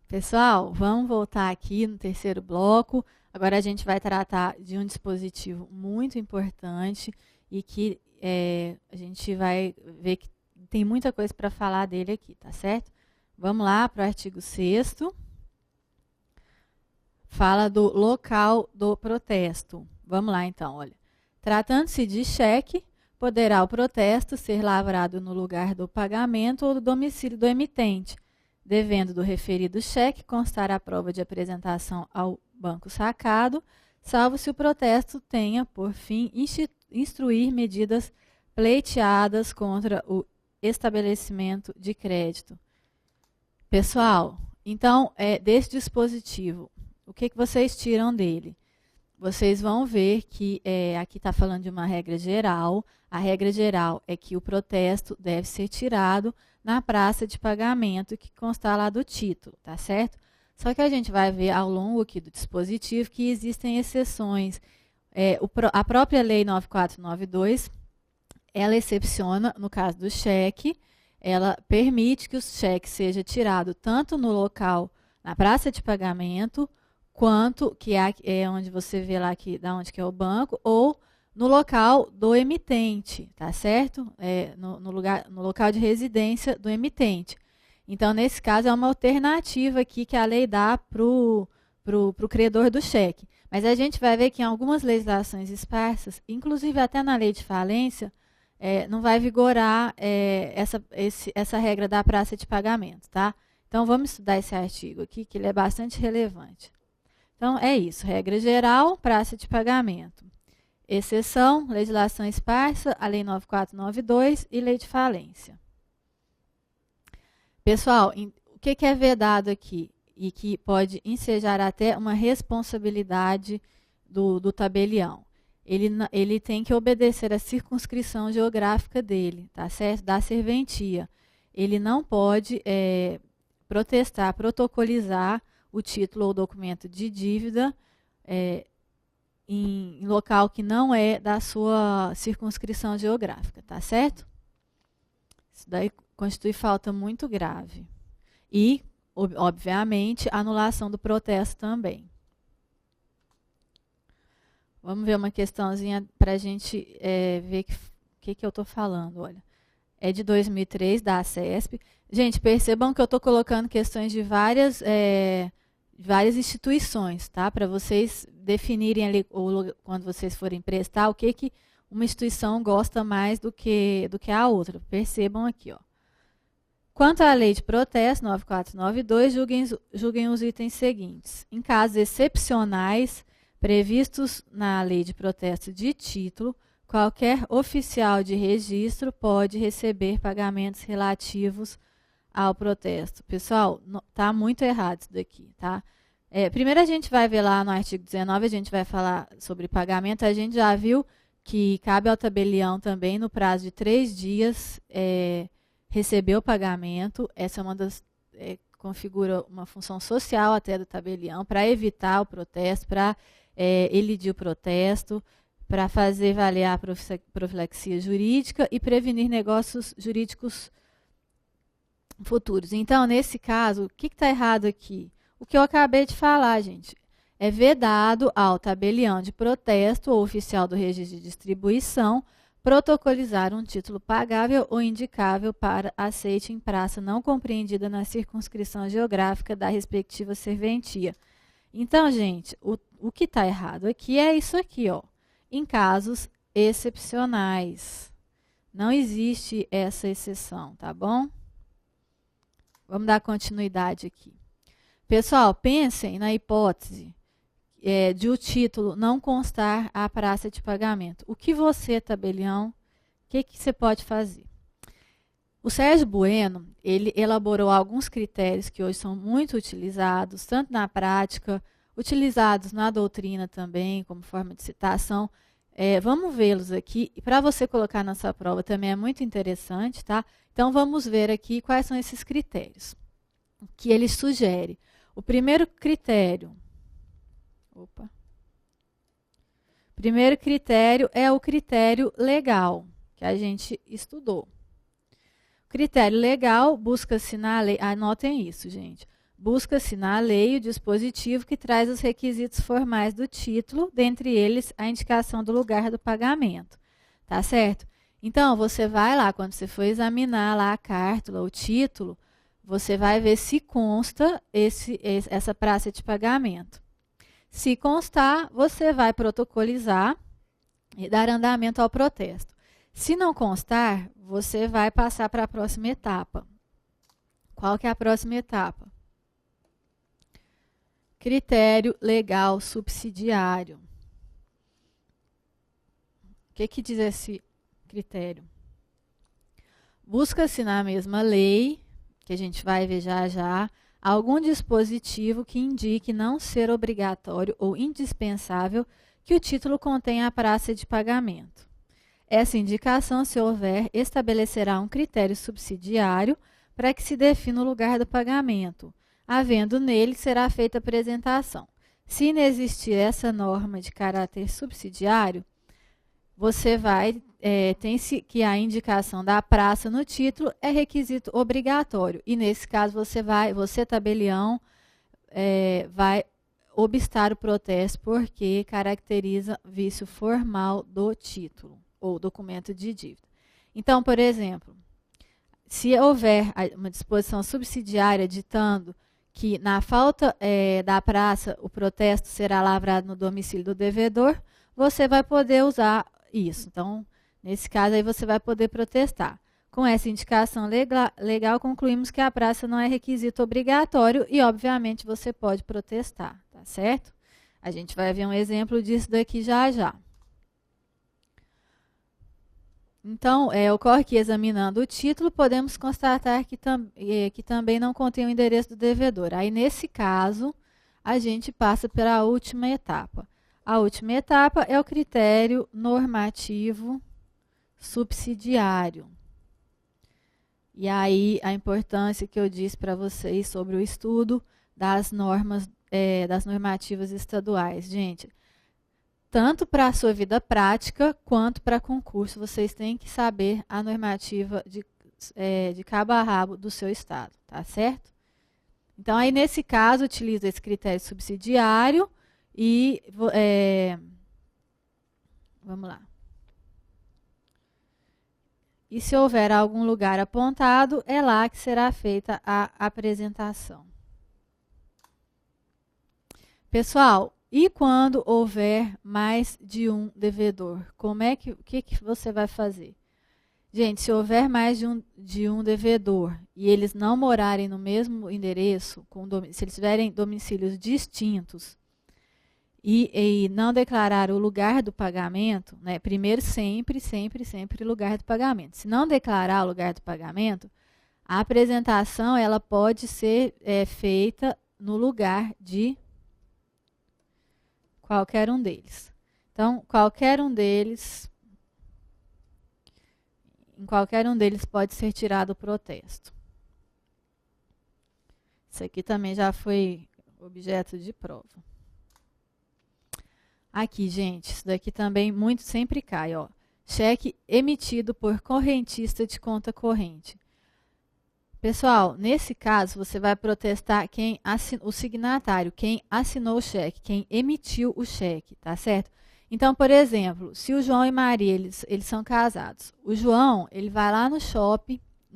Pessoal, vamos voltar aqui no terceiro bloco. Agora a gente vai tratar de um dispositivo muito importante e que a gente vai ver que tem muita coisa para falar dele aqui, tá certo? Vamos lá para o artigo 6º. Fala do local do protesto. Vamos lá então, olha. Tratando-se de cheque, poderá o protesto ser lavrado no lugar do pagamento ou do domicílio do emitente, devendo do referido cheque constar a prova de apresentação ao banco sacado, salvo se o protesto tenha por fim instruir medidas pleiteadas contra o estabelecimento de crédito. Pessoal, então, desse dispositivo, o que vocês tiram dele? Vocês vão ver que aqui está falando de uma regra geral. A regra geral é que o protesto deve ser tirado na praça de pagamento que constar lá do título, tá certo? Só que a gente vai ver ao longo aqui do dispositivo que existem exceções. A própria Lei 9492, ela excepciona, no caso do cheque, ela permite que o cheque seja tirado tanto no local, na praça de pagamento, quanto, que é onde você vê lá da onde que é o banco, ou no local do emitente, tá certo? No local de residência do emitente. Então, nesse caso, é uma alternativa aqui que a lei dá para o credor do cheque. Mas a gente vai ver que em algumas legislações esparsas, inclusive até na lei de falência, não vai vigorar essa regra da praça de pagamento, tá? Então, vamos estudar esse artigo aqui, que ele é bastante relevante. Então, é isso. Regra geral, praça de pagamento. Exceção, legislação esparsa, a Lei 9492 e Lei de falência. Pessoal, o que é vedado aqui? E que pode ensejar até uma responsabilidade do tabelião. Ele tem que obedecer à circunscrição geográfica dele, tá certo? Da serventia. Ele não pode protestar, protocolizar o título ou documento de dívida em local que não é da sua circunscrição geográfica, tá certo? Isso daí constitui falta muito grave. E, obviamente, anulação do protesto também. Vamos ver uma questãozinha para a gente ver o que eu estou falando. Olha, é de 2003, da ACESP. Gente, percebam que eu estou colocando questões de várias instituições, tá? Para vocês definirem ali, quando vocês forem prestar, o que uma instituição gosta mais do que a outra. Percebam aqui, ó. Quanto à lei de protesto 9492, julguem os itens seguintes. Em casos excepcionais previstos na lei de protesto de título, qualquer oficial de registro pode receber pagamentos relativos ao protesto. Pessoal, está muito errado isso daqui, tá? Primeiro a gente vai ver lá no artigo 19, a gente vai falar sobre pagamento. A gente já viu que cabe ao tabelião também, no prazo de 3 dias, receber o pagamento. Essa é uma das... configura uma função social até do tabelião, para evitar o protesto, para elidir o protesto, para fazer valer a profilaxia jurídica e prevenir negócios jurídicos futuros. Então, nesse caso, o que está errado aqui? O que eu acabei de falar, gente. É vedado ao tabelião de protesto ou oficial do registro de distribuição protocolizar um título pagável ou indicável para aceite em praça não compreendida na circunscrição geográfica da respectiva serventia. Então, gente, o que está errado aqui é isso aqui, ó. Em casos excepcionais. Não existe essa exceção, tá bom? Vamos dar continuidade aqui. Pessoal, pensem na hipótese de o título não constar à praça de pagamento. O que você, tabelião, o que você pode fazer? O Sérgio Bueno, ele elaborou alguns critérios que hoje são muito utilizados, tanto na prática, utilizados na doutrina também, como forma de citação, Vamos vê-los aqui. E para você colocar na sua prova também é muito interessante, tá? Então, vamos ver aqui quais são esses critérios que ele sugere. O primeiro critério... Primeiro critério é o critério legal, que a gente estudou. O critério legal busca-se na lei... Anotem isso, gente. Busca-se na lei o dispositivo que traz os requisitos formais do título, dentre eles a indicação do lugar do pagamento. Tá certo? Então, você vai lá, quando você for examinar lá a cártula, o título, você vai ver se consta essa praça de pagamento. Se constar, você vai protocolizar e dar andamento ao protesto. Se não constar, você vai passar para a próxima etapa. Qual que é a próxima etapa? Critério legal subsidiário. O que diz esse critério? Busca-se na mesma lei, que a gente vai ver já já, algum dispositivo que indique não ser obrigatório ou indispensável que o título contenha a praça de pagamento. Essa indicação, se houver, estabelecerá um critério subsidiário para que se defina o lugar do pagamento. Havendo nele, será feita a apresentação. Se inexistir essa norma de caráter subsidiário, você tem que a indicação da praça no título é requisito obrigatório. E nesse caso, você tabelião, vai obstar o protesto porque caracteriza vício formal do título ou documento de dívida. Então, por exemplo, se houver uma disposição subsidiária ditando que na falta da praça o protesto será lavrado no domicílio do devedor, você vai poder usar isso. Então, nesse caso aí você vai poder protestar. Com essa indicação legal, concluímos que a praça não é requisito obrigatório e, obviamente, você pode protestar, tá certo? A gente vai ver um exemplo disso daqui já já. Então, ocorre que, examinando o título, podemos constatar que também não contém o endereço do devedor. Aí, nesse caso, a gente passa para a última etapa. A última etapa é o critério normativo subsidiário. E aí, a importância que eu disse para vocês sobre o estudo das normas, das normativas estaduais. Gente, tanto para a sua vida prática, quanto para concurso, vocês têm que saber a normativa de cabo a rabo do seu estado, tá certo? Então, aí nesse caso, utiliza esse critério subsidiário e, vamos lá. E se houver algum lugar apontado, é lá que será feita a apresentação. Pessoal, e quando houver mais de um devedor? O que você vai fazer? Gente, se houver mais de um devedor e eles não morarem no mesmo endereço, se eles tiverem domicílios distintos e não declarar o lugar do pagamento, né? Primeiro, sempre lugar do pagamento. Se não declarar o lugar do pagamento, a apresentação ela pode ser feita no lugar de qualquer um deles. Então, em qualquer um deles pode ser tirado o protesto. Isso aqui também já foi objeto de prova. Aqui, gente, isso daqui também muito sempre cai, ó. Cheque emitido por correntista de conta corrente. Pessoal, nesse caso, você vai protestar o signatário, quem assinou o cheque, quem emitiu o cheque, tá certo? Então, por exemplo, se o João e Maria, eles são casados, o João, ele vai lá no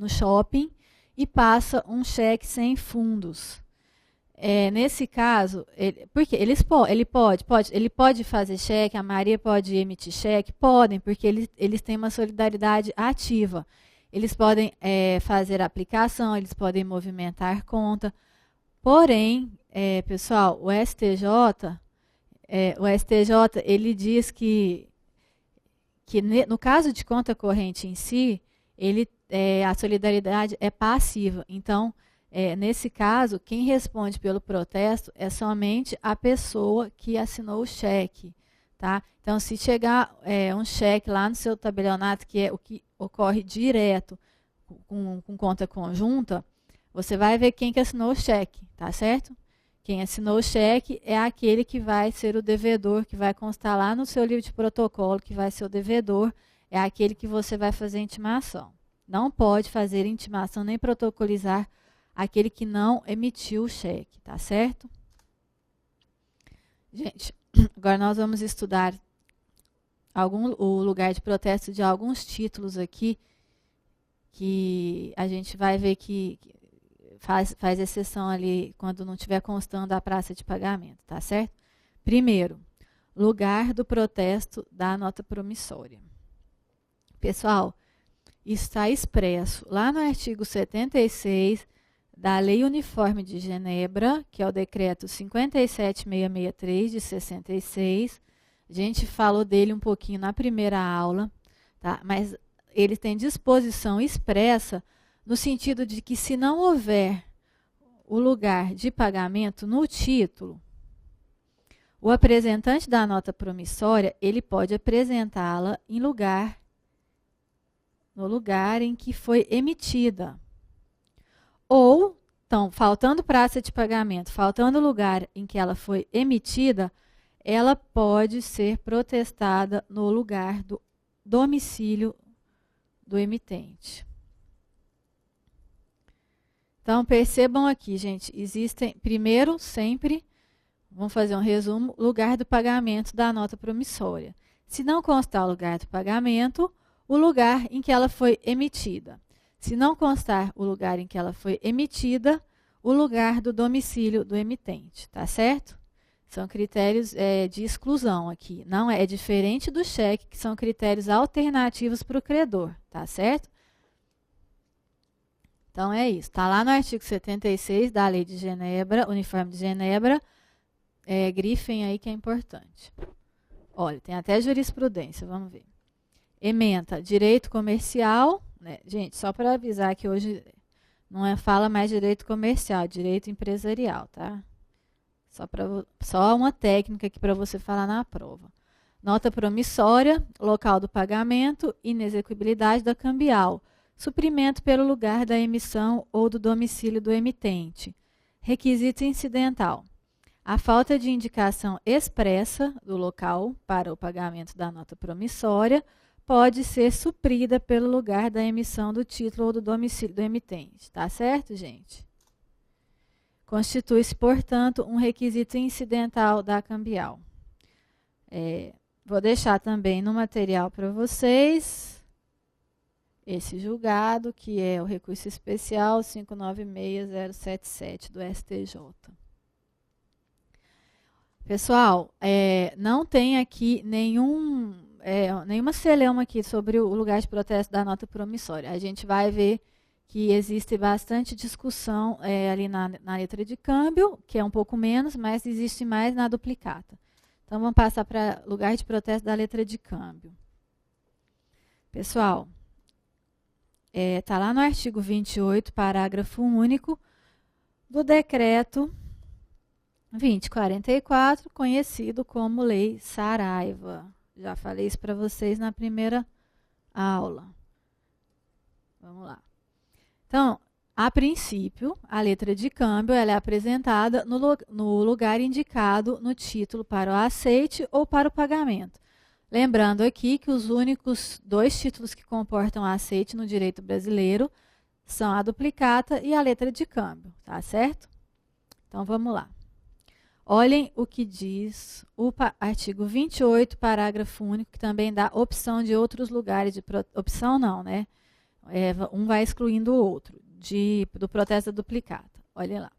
shopping e passa um cheque sem fundos. Nesse caso, porque ele pode fazer cheque, a Maria pode emitir cheque? Podem, porque eles têm uma solidariedade ativa. Eles podem fazer aplicação, eles podem movimentar conta. Porém, pessoal, o STJ ele diz que no caso de conta corrente em si, a solidariedade é passiva. Então, nesse caso, quem responde pelo protesto é somente a pessoa que assinou o cheque, tá? Então, se chegar um cheque lá no seu tabelionato, que é o que ocorre direto com conta conjunta, você vai ver quem que assinou o cheque, tá certo? Quem assinou o cheque é aquele que vai ser o devedor, que vai constar lá no seu livro de protocolo, que vai ser o devedor, é aquele que você vai fazer intimação. Não pode fazer intimação nem protocolizar aquele que não emitiu o cheque, tá certo? Gente, agora nós vamos estudar o lugar de protesto de alguns títulos aqui, que a gente vai ver que faz exceção ali quando não estiver constando a praça de pagamento, tá certo? Primeiro, lugar do protesto da nota promissória. Pessoal, está expresso lá no artigo 76 da Lei Uniforme de Genebra, que é o decreto 57663 de 66. A gente falou dele um pouquinho na primeira aula, tá? Mas ele tem disposição expressa no sentido de que, se não houver o lugar de pagamento no título, o apresentante da nota promissória, ele pode apresentá-la no lugar em que foi emitida. Ou, então, faltando praça de pagamento, faltando o lugar em que ela foi emitida, ela pode ser protestada no lugar do domicílio do emitente. Então, percebam aqui, gente, existem, primeiro, sempre, vamos fazer um resumo, lugar do pagamento da nota promissória. Se não constar o lugar do pagamento, o lugar em que ela foi emitida. Se não constar o lugar em que ela foi emitida, o lugar do domicílio do emitente, tá certo? São critérios de exclusão aqui. Não é diferente do cheque, que são critérios alternativos para o credor, tá certo? Então, é isso. Está lá no artigo 76 da Lei de Genebra, Uniforme de Genebra. Grifem aí que é importante. Olha, tem até jurisprudência, vamos ver. Ementa, direito comercial, né? Gente, só para avisar que hoje não fala mais direito comercial, direito empresarial, tá? Só uma técnica aqui para você falar na prova. Nota promissória, local do pagamento, inexequibilidade da cambial. Suprimento pelo lugar da emissão ou do domicílio do emitente. Requisito incidental. A falta de indicação expressa do local para o pagamento da nota promissória pode ser suprida pelo lugar da emissão do título ou do domicílio do emitente. Tá certo, gente? Constitui-se, portanto, um requisito incidental da cambial. Vou deixar também no material para vocês esse julgado, que é o recurso especial 596077 do STJ. Pessoal, não tem aqui nenhuma celeuma aqui sobre o lugar de protesto da nota promissória. A gente vai ver que existe bastante discussão ali na letra de câmbio, que é um pouco menos, mas existe mais na duplicata. Então, vamos passar para lugar de protesto da letra de câmbio. Pessoal, está lá no artigo 28, parágrafo único, do decreto 2044, conhecido como Lei Saraiva. Já falei isso para vocês na primeira aula. Vamos lá. Então, a princípio, a letra de câmbio ela é apresentada no lugar indicado no título para o aceite ou para o pagamento. Lembrando aqui que os únicos dois títulos que comportam aceite no direito brasileiro são a duplicata e a letra de câmbio, tá certo? Então, vamos lá. Olhem o que diz o artigo 28, parágrafo único, que também dá opção de outros lugares de opção não, né? Um vai excluindo o outro, do protesto da duplicata. Olhem lá.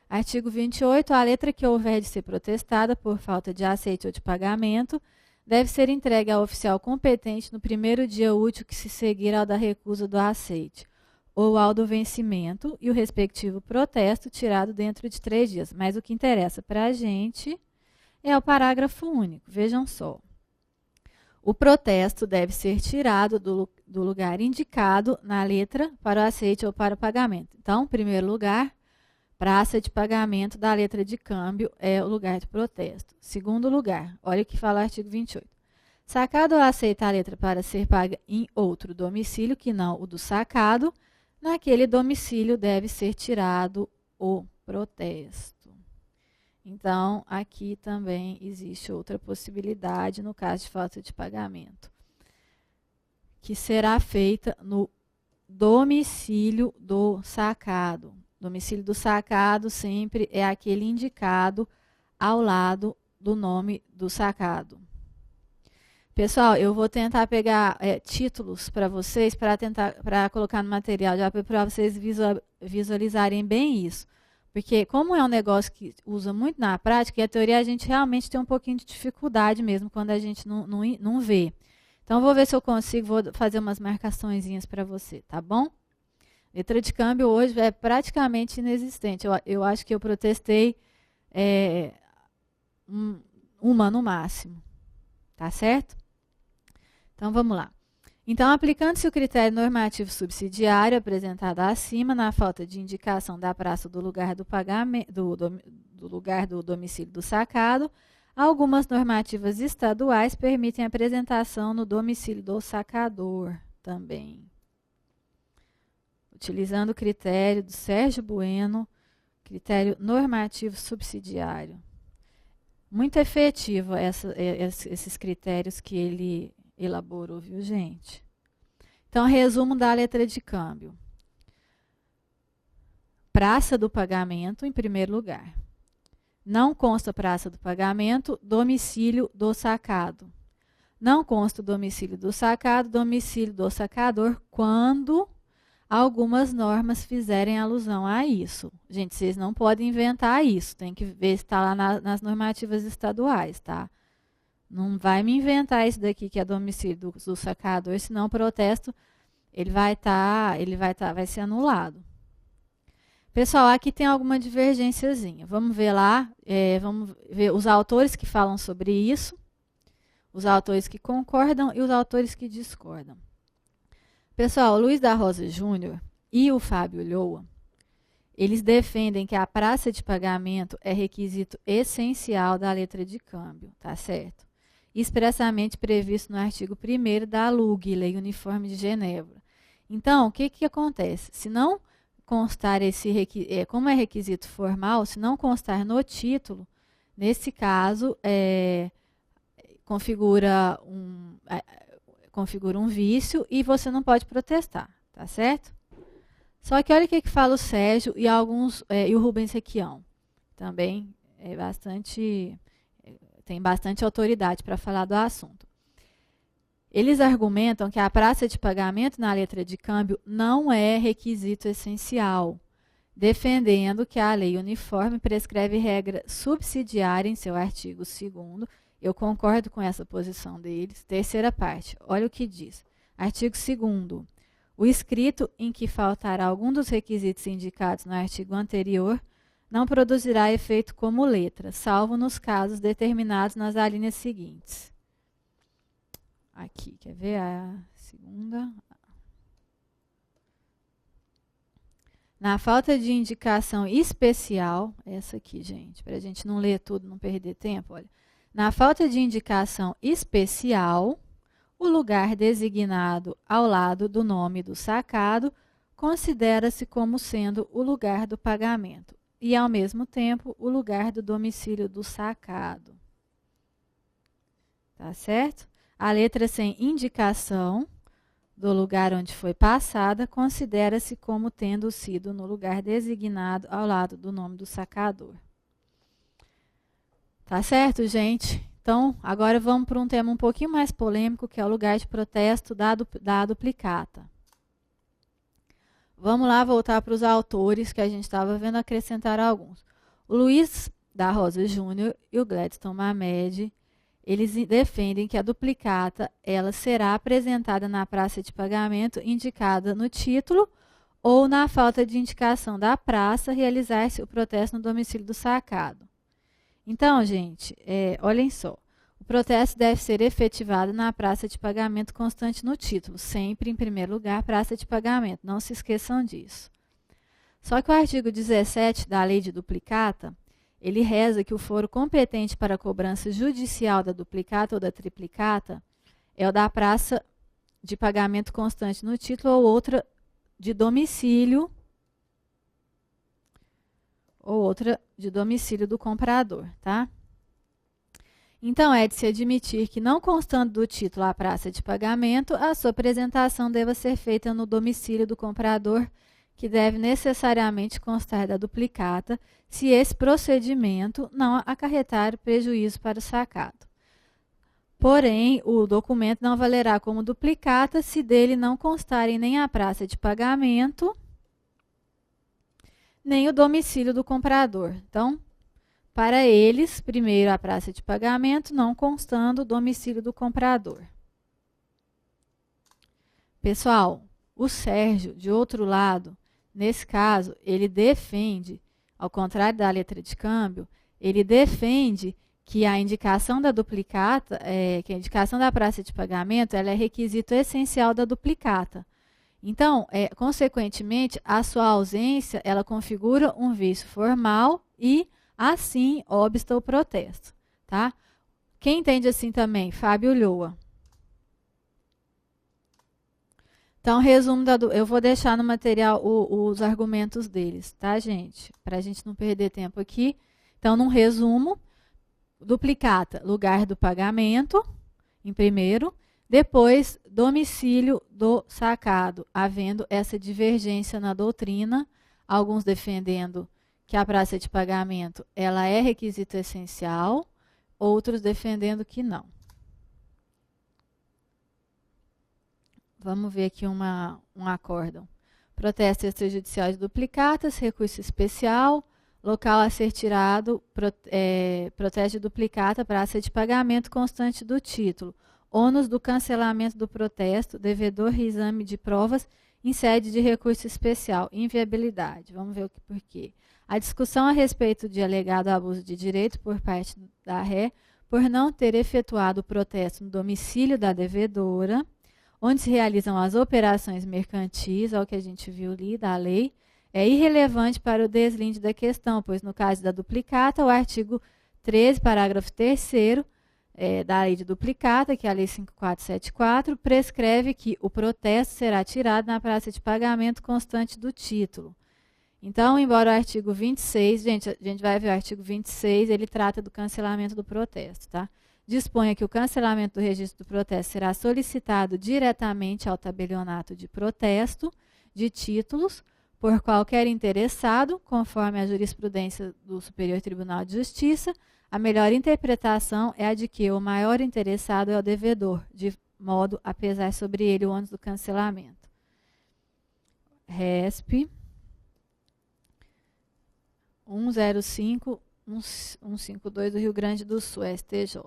Artigo 28, a letra que houver de ser protestada por falta de aceite ou de pagamento deve ser entregue ao oficial competente no primeiro dia útil que se seguir ao da recusa do aceite ou ao do vencimento e o respectivo protesto tirado dentro de 3 dias. Mas o que interessa para a gente é o parágrafo único. Vejam só. O protesto deve ser tirado do lugar indicado na letra para o aceite ou para o pagamento. Então, em primeiro lugar, praça de pagamento da letra de câmbio é o lugar de protesto. Segundo lugar, olha o que fala o artigo 28. Sacado aceita a letra para ser paga em outro domicílio que não o do sacado, naquele domicílio deve ser tirado o protesto. Então, aqui também existe outra possibilidade no caso de falta de pagamento, que será feita no domicílio do sacado. Domicílio do sacado sempre é aquele indicado ao lado do nome do sacado. Pessoal, eu vou tentar pegar títulos para vocês, para colocar no material, já para vocês visualizarem bem isso. Porque como é um negócio que usa muito na prática, e a teoria a gente realmente tem um pouquinho de dificuldade mesmo quando a gente não vê. Então, vou ver se eu consigo, vou fazer umas marcaçõezinhas para você, tá bom? Letra de câmbio hoje é praticamente inexistente. Eu acho que eu protestei uma no máximo, tá certo? Então, vamos lá. Então, aplicando-se o critério normativo subsidiário apresentado acima, na falta de indicação da praça do lugar do pagamento, do lugar do domicílio do sacado, algumas normativas estaduais permitem a apresentação no domicílio do sacador também. Utilizando o critério do Sérgio Bueno, critério normativo subsidiário. Muito efetivo esses critérios que ele elaborou, viu, gente? Então, resumo da letra de câmbio. Praça do pagamento, em primeiro lugar. Não consta praça do pagamento, domicílio do sacado. Não consta o domicílio do sacado, domicílio do sacador, quando algumas normas fizerem alusão a isso. Gente, vocês não podem inventar isso, tem que ver se está lá nas normativas estaduais, tá? Não vai me inventar isso daqui que é domicílio do sacador, senão o protesto vai ser anulado. Pessoal, aqui tem alguma divergênciazinha. Vamos ver lá, vamos ver os autores que falam sobre isso, os autores que concordam e os autores que discordam. Pessoal, o Luiz da Rosa Júnior e o Fábio Lhoa, eles defendem que a praça de pagamento é requisito essencial da letra de câmbio, tá certo? Expressamente previsto no artigo 1º da LUG, Lei Uniforme de Genebra. Então, o que acontece? Se não constar como é requisito formal, se não constar no título, nesse caso, configura um vício e você não pode protestar, tá certo? Só que olha o que fala o Sérgio e o Rubens Requião. Também tem bastante autoridade para falar do assunto. Eles argumentam que a praça de pagamento na letra de câmbio não é requisito essencial, defendendo que a lei uniforme prescreve regra subsidiária em seu artigo 2º. Eu concordo com essa posição deles. Terceira parte, olha o que diz. Artigo 2º. O escrito em que faltar algum dos requisitos indicados no artigo anterior não produzirá efeito como letra, salvo nos casos determinados nas alíneas seguintes. Aqui, quer ver a segunda? Na falta de indicação especial, essa aqui, gente, para a gente não ler tudo, não perder tempo, olha. Na falta de indicação especial, o lugar designado ao lado do nome do sacado considera-se como sendo o lugar do pagamento e, ao mesmo tempo, o lugar do domicílio do sacado. Tá certo? A letra sem indicação do lugar onde foi passada considera-se como tendo sido no lugar designado ao lado do nome do sacador. Tá certo, gente? Então, agora vamos para um tema um pouquinho mais polêmico, que é o lugar de protesto da duplicata. Vamos lá voltar para os autores que a gente estava vendo, acrescentar alguns. O Luiz da Rosa Júnior e o Gladstone Mamed, eles defendem que a duplicata ela será apresentada na praça de pagamento indicada no título ou na falta de indicação da praça realizar-se o protesto no domicílio do sacado. Então, gente, olhem só. O protesto deve ser efetivado na praça de pagamento constante no título, sempre em primeiro lugar, praça de pagamento. Não se esqueçam disso. Só que o artigo 17 da Lei de Duplicata, ele reza que o foro competente para a cobrança judicial da duplicata ou da triplicata é o da praça de pagamento constante no título ou outra de domicílio do comprador, tá? Então, é de se admitir que, não constando do título a praça de pagamento, a sua apresentação deva ser feita no domicílio do comprador, que deve necessariamente constar da duplicata, se esse procedimento não acarretar prejuízo para o sacado. Porém, o documento não valerá como duplicata se dele não constarem nem a praça de pagamento, nem o domicílio do comprador. Então, para eles, primeiro a praça de pagamento, não constando o domicílio do comprador. Pessoal, o Sérgio, de outro lado, nesse caso, ele defende, ao contrário da letra de câmbio, ele defende que a indicação da duplicata, que a indicação da praça de pagamento, ela é requisito essencial da duplicata. Então, consequentemente, a sua ausência, ela configura um vício formal e, assim, obsta o protesto, tá? Quem entende assim também? Fábio Lhoa. Então, resumo eu vou deixar no material os argumentos deles, tá, gente? Para a gente não perder tempo aqui. Então, num resumo, duplicata, lugar do pagamento, em primeiro. Depois, domicílio do sacado, havendo essa divergência na doutrina, alguns defendendo que a praça de pagamento ela é requisito essencial, outros defendendo que não. Vamos ver aqui um acórdão. Protesto extrajudicial de duplicatas, recurso especial, local a ser tirado, protesto de duplicata, praça de pagamento constante do título, ônus do cancelamento do protesto, devedor reexame de provas em sede de recurso especial, inviabilidade. Vamos ver o por quê. A discussão a respeito de alegado abuso de direito por parte da ré, por não ter efetuado o protesto no domicílio da devedora, onde se realizam as operações mercantis, ao que a gente viu ali da lei, é irrelevante para o deslinde da questão, pois no caso da duplicata, o artigo 13, parágrafo 3º, da lei de duplicata, que é a lei 5474, prescreve que o protesto será tirado na praça de pagamento constante do título. Então, embora o artigo 26, a gente vai ver o artigo 26, ele trata do cancelamento do protesto, tá? Disponha que o cancelamento do registro do protesto será solicitado diretamente ao tabelionato de protesto de títulos por qualquer interessado, conforme a jurisprudência do Superior Tribunal de Justiça. A melhor interpretação é a de que o maior interessado é o devedor, de modo a pesar sobre ele o ônus do cancelamento. RESP 105.152 do Rio Grande do Sul, STJ.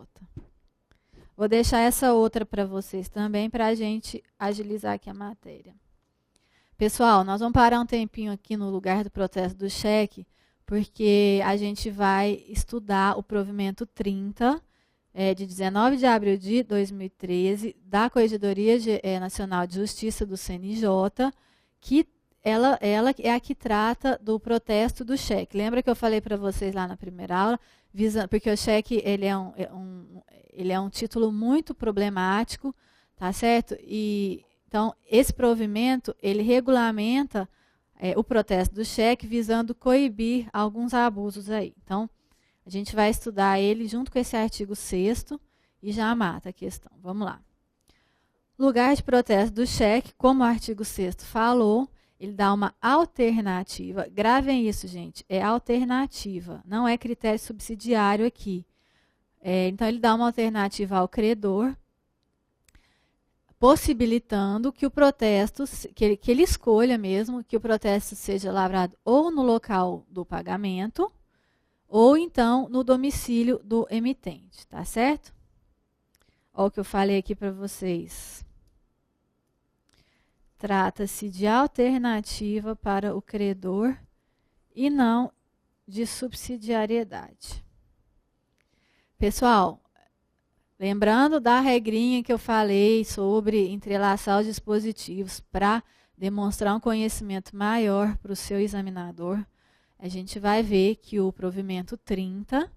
Vou deixar essa outra para vocês também, para a gente agilizar aqui a matéria. Pessoal, nós vamos parar um tempinho aqui no lugar do protesto do cheque, porque a gente vai estudar o provimento 30, de 19 de abril de 2013, da Corregedoria Nacional de Justiça do CNJ, que ela é a que trata do protesto do cheque. Lembra que eu falei para vocês lá na primeira aula? Porque o cheque ele é um título muito problemático, tá certo? Então, esse provimento, ele regulamenta o protesto do cheque, visando coibir alguns abusos aí. Então, a gente vai estudar ele junto com esse artigo 6º e já mata a questão. Vamos lá. Lugar de protesto do cheque, como o artigo 6º falou, ele dá uma alternativa. Gravem isso, gente. É alternativa, não é critério subsidiário aqui. Então, ele dá uma alternativa ao credor, possibilitando que o protesto, que ele escolha mesmo, que o protesto seja lavrado ou no local do pagamento, ou então no domicílio do emitente, tá certo? Olha o que eu falei aqui para vocês. Trata-se de alternativa para o credor e não de subsidiariedade. Pessoal, lembrando da regrinha que eu falei sobre entrelaçar os dispositivos para demonstrar um conhecimento maior para o seu examinador, a gente vai ver que o provimento 30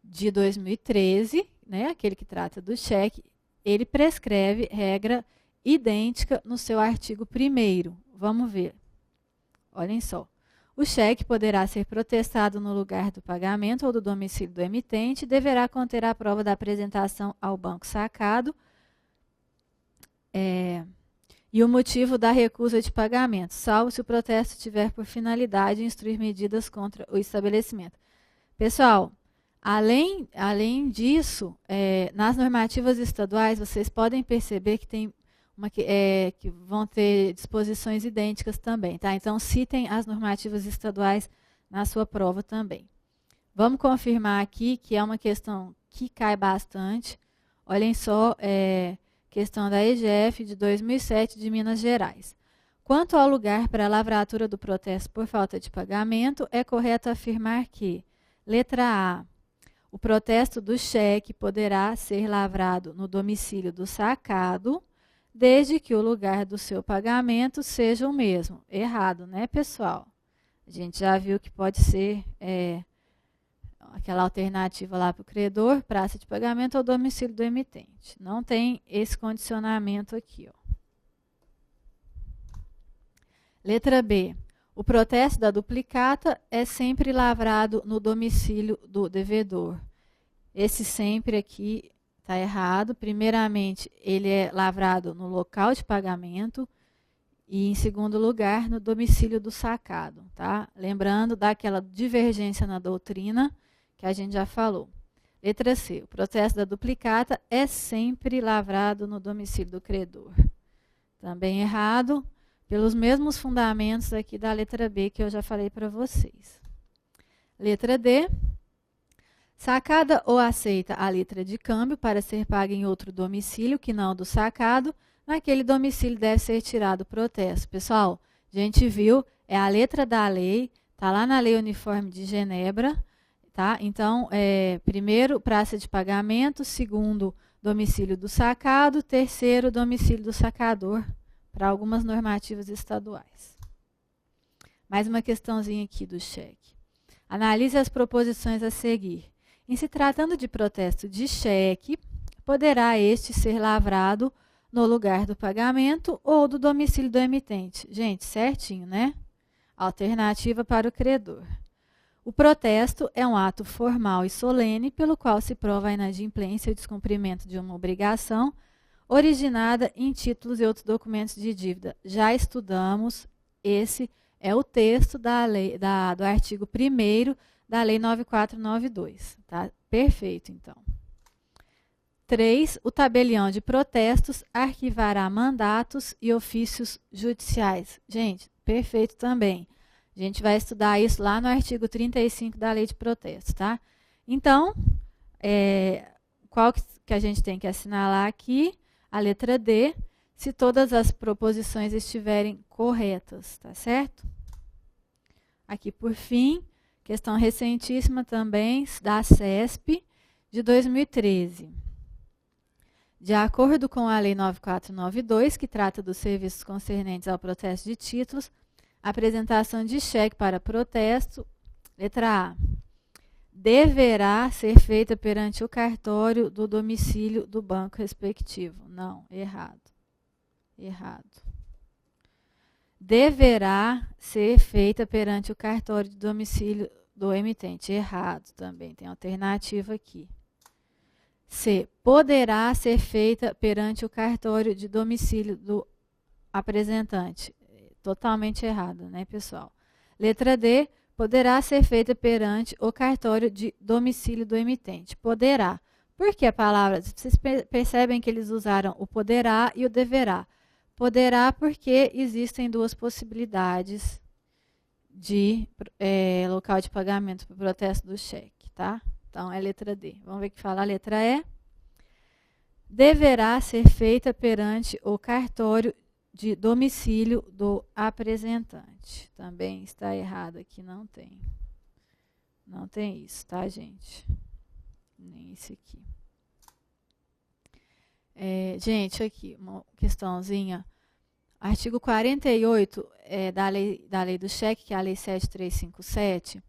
de 2013, né, aquele que trata do cheque, ele prescreve regra idêntica no seu artigo 1º. Vamos ver. Olhem só. O cheque poderá ser protestado no lugar do pagamento ou do domicílio do emitente e deverá conter a prova da apresentação ao banco sacado e o motivo da recusa de pagamento, salvo se o protesto tiver por finalidade instruir medidas contra o estabelecimento. Pessoal, além disso, nas normativas estaduais, vocês podem perceber que tem que vão ter disposições idênticas também, tá? Então, citem as normativas estaduais na sua prova também. Vamos confirmar aqui que é uma questão que cai bastante. Olhem só, questão da EGF de 2007 de Minas Gerais. Quanto ao lugar para a lavratura do protesto por falta de pagamento, é correto afirmar que, letra A, o protesto do cheque poderá ser lavrado no domicílio do sacado, desde que o lugar do seu pagamento seja o mesmo. Errado, né, pessoal? A gente já viu que pode ser aquela alternativa lá para o credor, praça de pagamento ou domicílio do emitente. Não tem esse condicionamento aqui, ó. Letra B. O protesto da duplicata é sempre lavrado no domicílio do devedor. Esse sempre aqui está errado. Primeiramente, ele é lavrado no local de pagamento e, em segundo lugar, no domicílio do sacado. Tá? Lembrando daquela divergência na doutrina que a gente já falou. Letra C. O protesto da duplicata é sempre lavrado no domicílio do credor. Também errado, pelos mesmos fundamentos aqui da letra B que eu já falei para vocês. Letra D. Sacada ou aceita a letra de câmbio para ser paga em outro domicílio que não do sacado, naquele domicílio deve ser tirado o protesto. Pessoal, a gente viu, é a letra da lei, está lá na Lei Uniforme de Genebra, tá? Então, primeiro, praça de pagamento, segundo, domicílio do sacado, terceiro, domicílio do sacador, para algumas normativas estaduais. Mais uma questãozinha aqui do cheque. Analise as proposições a seguir. Em se tratando de protesto de cheque, poderá este ser lavrado no lugar do pagamento ou do domicílio do emitente. Gente, certinho, né? Alternativa para o credor. O protesto é um ato formal e solene pelo qual se prova a inadimplência e o descumprimento de uma obrigação originada em títulos e outros documentos de dívida. Já estudamos, esse é o texto da lei, do artigo 1º da Lei 9492. Tá? Perfeito, então. 3. O tabelião de protestos arquivará mandatos e ofícios judiciais. Gente, perfeito também. A gente vai estudar isso lá no artigo 35 da Lei de Protestos, tá? Então, qual que a gente tem que assinalar aqui? A letra D, se todas as proposições estiverem corretas, tá certo? Aqui, por fim, questão recentíssima também da CESP de 2013. De acordo com a Lei 9492, que trata dos serviços concernentes ao protesto de títulos, a apresentação de cheque para protesto, letra A, deverá ser feita perante o cartório do domicílio do banco respectivo. Não, errado. Errado. Deverá ser feita perante o cartório de domicílio do emitente. Errado também, tem alternativa aqui. C. Poderá ser feita perante o cartório de domicílio do apresentante. Totalmente errado, né, pessoal? Letra D. Poderá ser feita perante o cartório de domicílio do emitente. Poderá. Por que a palavra? Vocês percebem que eles usaram o poderá e o deverá. Poderá porque existem duas possibilidades de local de pagamento para o protesto do cheque, tá? Então, é letra D. Vamos ver o que fala a letra E. Deverá ser feita perante o cartório de domicílio do apresentante. Também está errado aqui, não tem. Não tem isso, tá, gente? Nem esse aqui. Gente, aqui, uma questãozinha. Artigo 48 da lei do cheque, que é a Lei 7.357.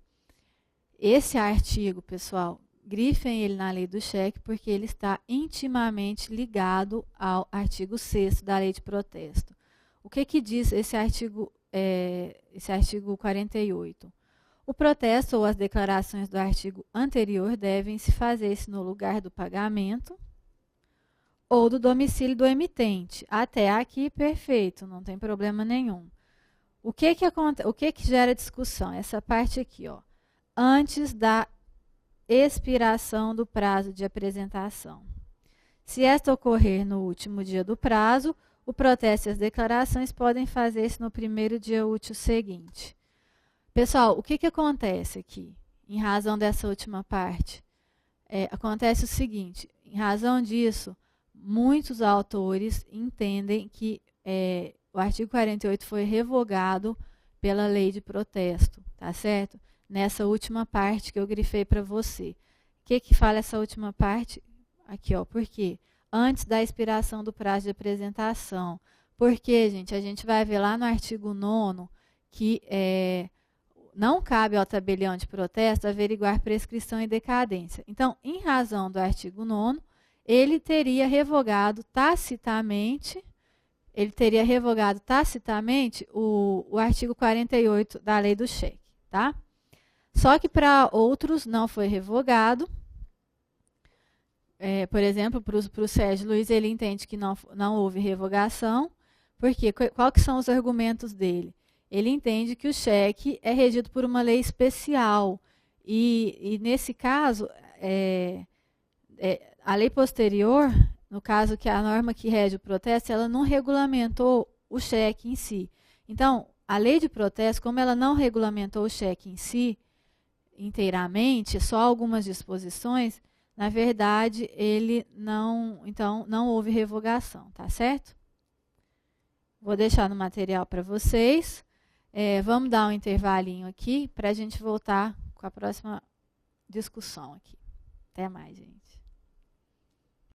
Esse artigo, pessoal, grifem ele na lei do cheque, porque ele está intimamente ligado ao artigo 6º da lei de protesto. O que diz esse artigo 48? O protesto ou as declarações do artigo anterior devem se fazer-se no lugar do pagamento ou do domicílio do emitente. Até aqui, perfeito, não tem problema nenhum. O que gera discussão? Essa parte aqui, ó. Antes da expiração do prazo de apresentação. Se esta ocorrer no último dia do prazo, o protesto e as declarações podem fazer-se no primeiro dia útil seguinte. Pessoal, o que acontece aqui, em razão dessa última parte? Acontece o seguinte, em razão disso, muitos autores entendem que o artigo 48 foi revogado pela lei de protesto, tá certo? Nessa última parte que eu grifei para você. O que fala essa última parte? Aqui, ó, por quê? Antes da expiração do prazo de apresentação. Porque, gente, a gente vai ver lá no artigo 9º que não cabe ao tabelião de protesto averiguar prescrição e decadência. Então, em razão do artigo 9º, ele teria revogado tacitamente o artigo 48 da lei do cheque, tá? Só que para outros não foi revogado. Por exemplo, para o Sérgio Luiz, ele entende que não houve revogação. Porque qual que são os argumentos dele? Ele entende que o cheque é regido por uma lei especial. E nesse caso, a lei posterior, no caso que a norma que rege o protesto, ela não regulamentou o cheque em si. Então, a lei de protesto, como ela não regulamentou o cheque em si inteiramente, só algumas disposições, na verdade, então não houve revogação, tá certo? Vou deixar no material para vocês. Vamos dar um intervalinho aqui para a gente voltar com a próxima discussão aqui. Até mais, gente.